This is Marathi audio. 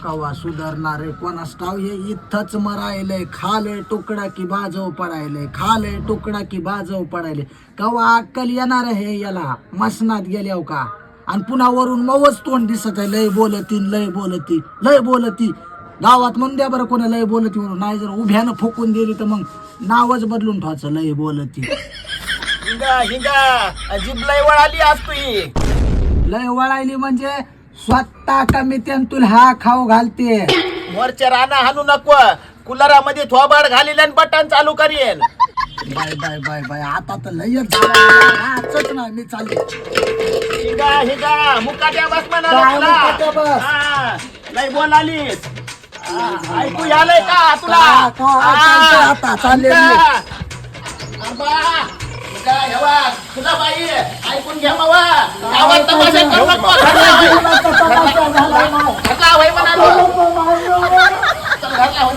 कवा सुधारणारे कोणास ठाव हे इथंच मरायलंय खाले तुकडा की बाजव पडायलंय खाले तुकडा की बाजव पडायले कवा अक्कल येणार हे याला मसनात गेल्याव का आणि पुन्हा वरून मवच तोंड दिसत आहे लय बोलती गावात म्हणून द्या बरं कोणा लय बोलती म्हणून नाही जर उभ्यानं फुकून दिली तर मग नावच बदलून ठेवायचं लय बोलती हिंगा जीभ लय वळाली आज तुही लय वळायली म्हणजे स्वतः कमी त्यान तुला हा खाऊ घालते वरच्या राना हाणू नको कुलरामध्ये थोबाड घालील आणि बटन चालू करीन बाय बाय बाय बाय आता तर लयच झालं ना मी चालले हिंगा मुकाट्या बस काय म्हणा मुकाट्या बस? लय बोलालीस ऐकू आलंय का तुला आता चालले तुला बाई ऐकून घ्या मावा गावात तमाशा करू नको घरला होय म्हणालो. चल घरला होय